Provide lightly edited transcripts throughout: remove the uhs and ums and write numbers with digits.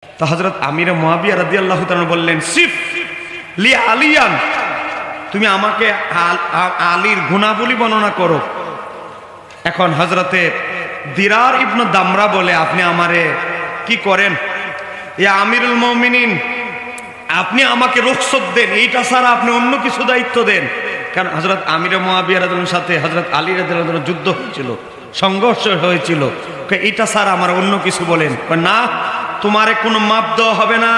তো হযরত আমির মুয়াবিয়া রাদিয়াল্লাহু তাআলা বললেন, সিফ লি আলিয়ান, তুমি আমাকে আলীর গুণাবলী বর্ণনা করো। এখন হযরতে দিরার ইবনে দামরা বলে, আপনি আমারে কি করেন, ইয়া আমিরুল মুমিনিন, আপনি আমাকে রুখসত দেন, এইটা ছাড়া আপনি অন্য কিছু দায়িত্ব দেন। কারণ হযরত আমির মুয়াবিয়া রাদিয়াল্লাহু সাথে হযরত আলী রাদিয়াল্লাহু আনহু যুদ্ধ হয়েছিল, সংঘর্ষ হয়েছিল, এইটা ছাড়া আমার অন্য কিছু বলেন। না, তোমারে কোনো মাপ দেওয়া হবে না,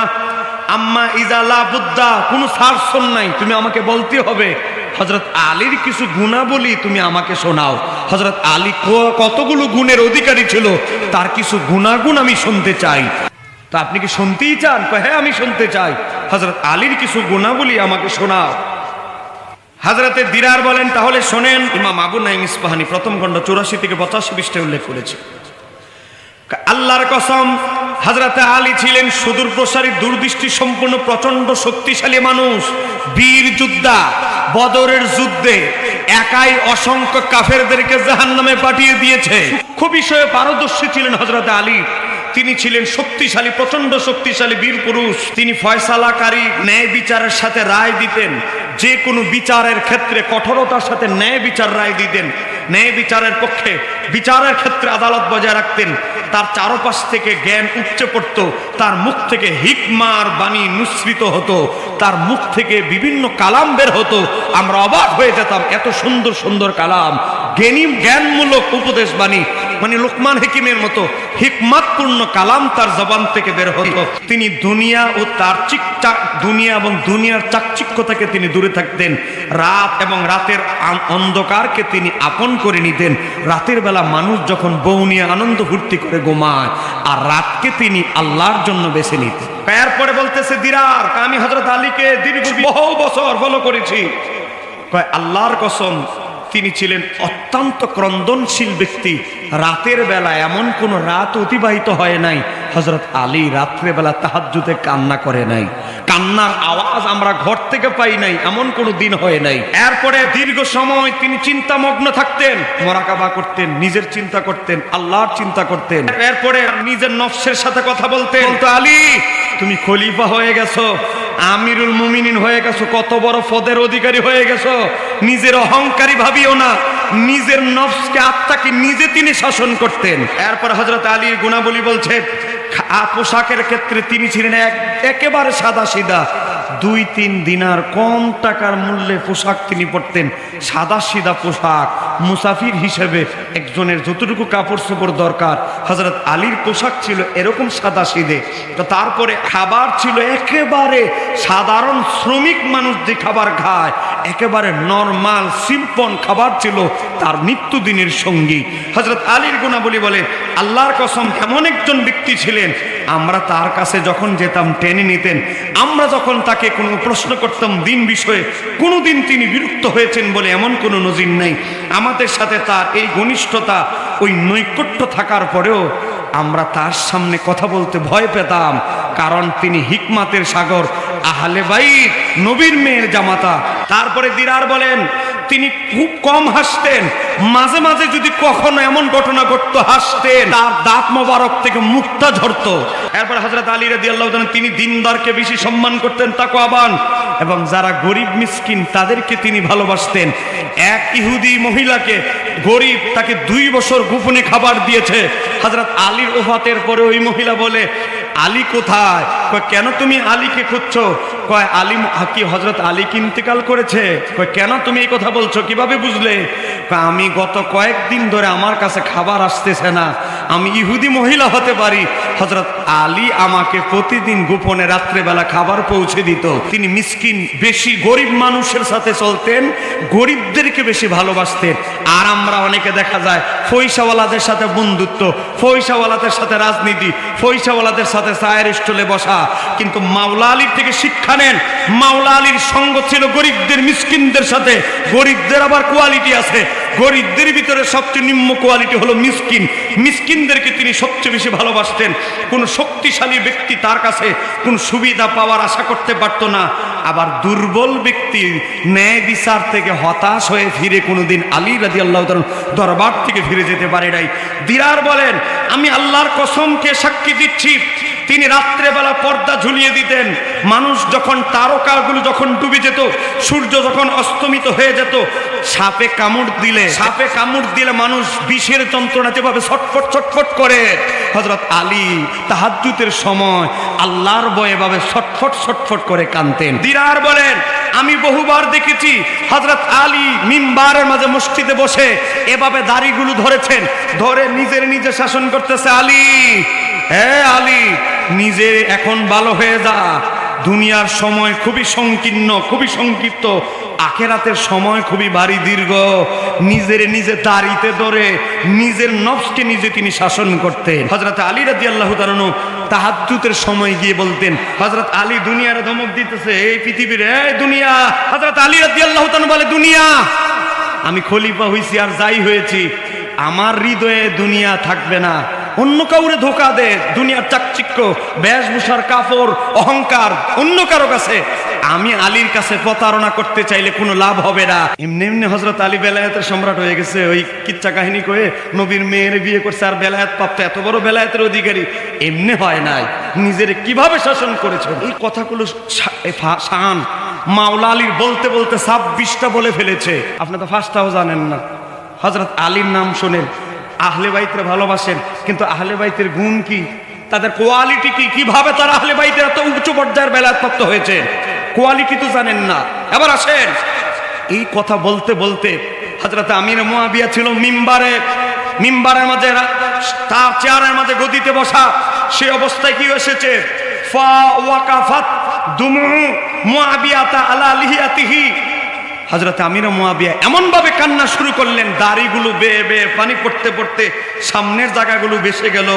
আম্মা ইজা লা বুদ্দা, কোনো সারসন নাই, তুমি আমাকে বলতে হবে। হযরত আলীর কিছু গুণাবলী তুমি আমাকে শোনাও। হযরত আলী কতগুলো গুণের অধিকারী ছিল, তার কিছু গুণাগুণ আমি শুনতে চাই। তো আপনি কি শুনতেই চান? হ্যাঁ, আমি শুনতে চাই। হযরত আলীর কিছু গুণাবলী আমাকে শোনাও। হযরতে দিরার বলেন, তাহলে শোনেন। ইমাম আবু নাঈম ইসফাহানি প্রথম খণ্ড 84 থেকে 85 পৃষ্ঠায় উল্লেখ করেছে, আল্লাহর কসম, হযরতে আলী ছিলেন সুদূর প্রসারী, দূরদৃষ্টি সম্পন্ন, প্রচন্ড শক্তিশালী মানুষ, বীর যোদ্ধা। বদরের যুদ্ধে একাই অসংখ্য কাফেরদেরকে জাহান্নামে পাঠিয়ে দিয়েছে। সূক্ষ্ম বিষয়ে পারদর্শী ছিলেন হযরতে আলী। তিনি ছিলেন শক্তিশালী, প্রচন্ড শক্তিশালী বীর পুরুষ। তিনি ফয়সালাকারী, ন্যায় বিচারের সাথে রায় দিতেন। যে কোনো বিচারের ক্ষেত্রে কঠোরতার সাথে ন্যায় বিচার রায় দিতেন। ন্যায় বিচারের পক্ষে, বিচারের ক্ষেত্রে আদালত বজায় রাখতেন। তার চারপাশ থেকে জ্ঞান উপচে পড়ত, তার মুখ থেকে হিকমার বাণী নিঃসৃত হতো, তার মুখ থেকে বিভিন্ন কালাম বের হতো। আমরা অবাক হয়ে যেতাম, এত সুন্দর সুন্দর কালাম, জ্ঞানমূলক উপদেশ বাণী, মানে লোকমান হাকিমের মতো হিকমতপূর্ণ কালাম তার জবান থেকে বের হতো। তিনি দুনিয়া ও তার দুনিয়া এবং দুনিয়ার চাকচিক্যতাকে তিনি দূরে থাকতেন। রাত এবং রাতের অন্ধকারকে তিনি আপন করে নিতেন। রাতের বেলা মানুষ যখন বউ নিয়ে আনন্দ ফুর্তি করে ঘুমায়, আর রাতকে তিনি আল্লাহর জন্য বেছে নিতেন। এরপরে বলতেছে দিরার, আমি হযরত আলীকে দীর্ঘ বহু বছর ফলো করেছি। আল্লাহর কসম, তিনি ছিলেন অত্যন্ত ক্রন্দনশীল ব্যক্তি। রাতের বেলা এমন কোন রাত অতিবাহিত হয় নাই হযরত আলী রাত্রে বেলা তাহাজ্জুদে কান্না করে নাই, কান্নার আওয়াজ আমরা ঘর থেকে পাই নাই, এমন কোনো দিন হয় নাই। এরপরে দীর্ঘ সময় তিনি চিন্তামগ্ন থাকতেন, মুরাকাবা করতেন, নিজের চিন্তা করতেন, আল্লাহর চিন্তা করতেন। এরপরে নিজের নফসের সাথে কথা বলতেন, বলতো, আলী তুমি খলিফা হয়ে গেছো, আমিরুল মুমিনিন হয়ে গেছো, কত বড় পদের অধিকারী হয়ে গেছো, নিজের অহংকারী ভাবিও না। নিজের নফসকে, আত্মাকে নিজে তিনি শাসন করতেন। এরপর হযরত আলীর গুণাবলী বলছে, পোশাকের ক্ষেত্রে তিনি ছিলেন একেবারে সাদা সিধা। 2-3 দিনার কম টাকার মূল্যে পোশাক তিনি পরতেন, সাদা সিধা পোশাক। মুসাফির হিসেবে একজনের যতটুকু কাপড় চোপড় দরকার, হযরত আলীর পোশাক ছিল এরকম সাদা সিধে। তো তারপরে খাবার ছিল একেবারে সাধারণ শ্রমিক মানুষ যে খাবার খায়, একেবারে নরমাল সিম্পল খাবার ছিল তার নিত্যদিনের সঙ্গী। হযরত আলীর গুণাবলী বলে, আল্লাহর কসম, এমন একজন ব্যক্তি ছিলেন, আমরা তার কাছে যখন যেতাম টেনে নিতেন। আমরা যখন তাকে কোনো প্রশ্ন করতাম দিন বিষয়ে, কোনোদিন তিনি বিরক্ত হয়েছেন বলে এমন কোনো নজির নেই। আমাদের সাথে তার এই ঘনিষ্ঠতা, ওই নৈকট্য থাকার পরেও আমরা তার সামনে কথা বলতে ভয় পেতাম, কারণ তিনি হিকমাতের সাগর, আহলে বাইত, নবীর মেয়ের জামাতা। তারপরে দিরার বলেন, তিনি খুব কম হাসতেন, মাঝে মাঝে যদি কখনো এমন ঘটনা ঘটতো হাসতেন, তার দাঁত মোবারক থেকে মুক্তা ঝরতো। এরপর হযরত আলী রাদিয়াল্লাহু তাআলা তিনি দিনদারকে বেশি সম্মান করতেন, তাকওয়াবান, এবং যারা গরিব মিসকিন তাদেরকে তিনি ভালোবাসতেন। এক ইহুদি মহিলাকে, গরিব, তাকে 2 বছর গোপনে খাবার দিয়েছে। হযরত আলীর ওফাতের পরে ওই মহিলা বলে, আলী কোথায়? কয়, কেন তুমি আলীকে খুঁজছো? কয়, আলী কি হযরত আলী কি ইন্তেকাল করেছে? কয়, কেন তুমি এই কথা বলছো, কিভাবে বুঝলে? কয়, আমি গত কয়েকদিন ধরে আমার কাছে খাবার আসতেছে না, আমি ইহুদি মহিলা হতে পারি, হযরত আলী আমাকে প্রতিদিন গোপনে রাত্রেবেলা খাবার পৌঁছে দিত। তিনি মিসকিন, বেশি গরিব মানুষের সাথে চলতেন, গরিবদেরকে বেশি ভালোবাসতেন। আর আমরা অনেকে দেখা যায় পয়সাওয়ালাদের সাথে বন্ধুত্ব, পয়সাওয়ালাদের সাথে রাজনীতি, পয়সাওয়ালাদের সাথে চায়ের স্টলে বসা। কিন্তু মাওলা আলীর থেকে শিক্ষা নেন, মাওলা আলীর সঙ্গ ছিল গরিবদের, মিসকিনদের সাথে। গরিবদের আবার কোয়ালিটি আছে, গরিবদের ভিতরে সবচেয়ে নিম্ন কোয়ালিটি হলো মিসকিন। মিসকিনদেরকে তিনি সবচেয়ে বেশি ভালোবাসতেন। কোন শক্তিশালী ব্যক্তি তার কাছে কোন সুবিধা পাওয়ার আশা করতে পারত না। আবার দুর্বল ব্যক্তি ন্যায় বিচার থেকে হতাশ হয়ে ফিরে কোনোদিন আলী রাদিয়াল্লাহু তাআলা দরবার থেকে ফিরে যেতে পারে নাই। দিরার বলেন, আমি আল্লাহর কসমকে সাক্ষী দিচ্ছি, তিনি রাত্রেবেলা পর্দা ঝুলিয়ে দিতেন। মানুষ যখন তারকাগুলো যখন ডুবে যেত, সূর্য যখন অস্তমিত হয়ে যেত, সাপে কামড় দিলে মানুষ বিষের যন্ত্রণা যেভাবে ছটফট ছটফট করে, হযরত আলী তাহাজ্জুদের সময় আল্লাহর ভয়ে ভাবে ছটফট ছটফট করে কাঁদতেন। দিনার বলেন, আমি বহুবার দেখেছি হযরত আলী মিম্বারের মাঝে মসজিদে বসে এভাবে দাড়িগুলো ধরেছেন, ধরে নিজে শাসন করতেছে, আলী, হে আলী, নিজে এখন ভালো হয়ে যা, দুনিয়ার সময় খুবই সংকীর্ণ, খুবই সংক্ষিপ্ত, আখিরাতের সময় খুবই ভারী দীর্ঘ। নিজে দাড়িতে ধরে নিজের নফসকে নিজে তিনি শাসন করতেন। হযরত আলী রাদিয়াল্লাহু তাআলা আনহু তাহাজ্জুদের সময় গিয়ে বলতেন, হযরত আলী দুনিয়ার ধমক দিতেছে, এই পৃথিবীর, এই দুনিয়া। হযরত আলী রাদিয়াল্লাহু তাআলা বলে, দুনিয়া, আমি খলিফা হইছি আর যাই হয়েছি, আমার হৃদয়ে দুনিয়া থাকবে না। অন্য কাউরে ধোকা দে, দুনিয়ার চাকচিক্য, বেশভূষার কাপড়, অহংকার অন্য কারো কাছে, আমি আলীর কাছে প্রতারণা করতে চাইলে কোনো লাভ হবে না। এমনি হযরত আলী বেলায়েতের সম্রাট হয়ে গেছে। ওই কিচ্ছা কাহিনী কয়ে নবীর মেয়ের বিয়ে করছে আর বেলায়েত প্রাপ্ত, এত বড় বেলায়েতের অধিকারী এমনি হয় নাই। নিজের কিভাবে শাসন করেছেন, এই কথাগুলো শান মাওলা আলীর বলতে বলতে 26টা বলে ফেলেছে। আপনি তো ফার্স্টটাও জানেন না। হযরত আলীর নাম শোনেন, আহলে বাইতরে ভালোবাসেন, কিন্তু আহলে বাইতের গুণ কি, তাদের কোয়ালিটি কি, কিভাবে তারা আহলে বাইতের এত উচ্চ পর্যায়ের বেলায়েত প্রাপ্ত হয়েছে, কোয়ালিটি তো জানেন না। এবার আসেন, এই কথা বলতে বলতে হযরত আমির মুয়াবিয়া ছিল মিম্বারের মাঝে, তার চেয়ারের মাঝে গদিতে বসা। সেই অবস্থায় কি এসেছে, ফা ওয়াকাফাত দুমু মুয়াবিয়াতা আলা লিহিয়াতিহি। হযরত আমির মুয়াবিয়া এমন ভাবে কান্না শুরু করলেন, দাড়িগুলো বেয়ে বেয়ে পানি পড়তে পড়তে সামনের জায়গাগুলো বেসে গেল।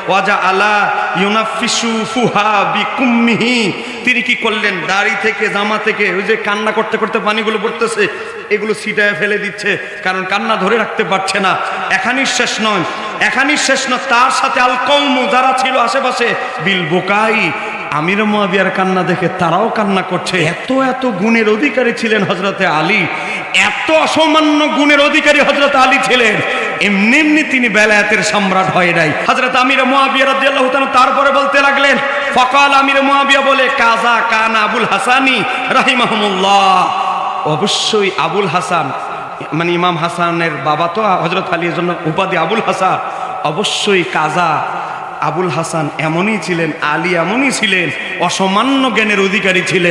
ওয়াজা আলা ইউনাফিসু ফুহা বিকুম্মিহি, তিনি কি করলেন, দাড়ি থেকে জামা থেকে ওই যে কান্না করতে করতে পানিগুলো পড়তেছে, এগুলো ছিটায় ফেলে দিচ্ছে, কারণ কান্না ধরে রাখতে পারছে না। এখানেই শেষ নয়, তার সাথে আল কওমু, যারা ছিল আশেপাশে, বিল বুকাই, আমির মুয়াবিয়ার কান্না দেখে তারাও কান্না করছে। এত গুণের অধিকারী ছিলেন হযরতে আলী, এত অসামান্য গুণের অধিকারী হযরত আলী ছিলেন। এমনি তিনি বেলায়েতের সম্রাট হয় নাই। হযরত আমির মুয়াবিয়া রাদিয়াল্লাহু তাআলা তারপরে বলতে লাগলেন, ফাকাল, আমির মুয়াবিয়া বলে, কাজা কান আবুল হাসানি রাহিমাহুমুল্লাহ, অবশ্যই আবুল হাসান, মানে ইমাম হাসানের বাবা তো হযরত আলীর জন্য উপাধি আবুল হাসান, অবশ্যই কাজা আবুল হাসান এমনই ছিলেন, আলী এমনই ছিলেন, অসামান্য জ্ঞানের অধিকারী ছিলেন।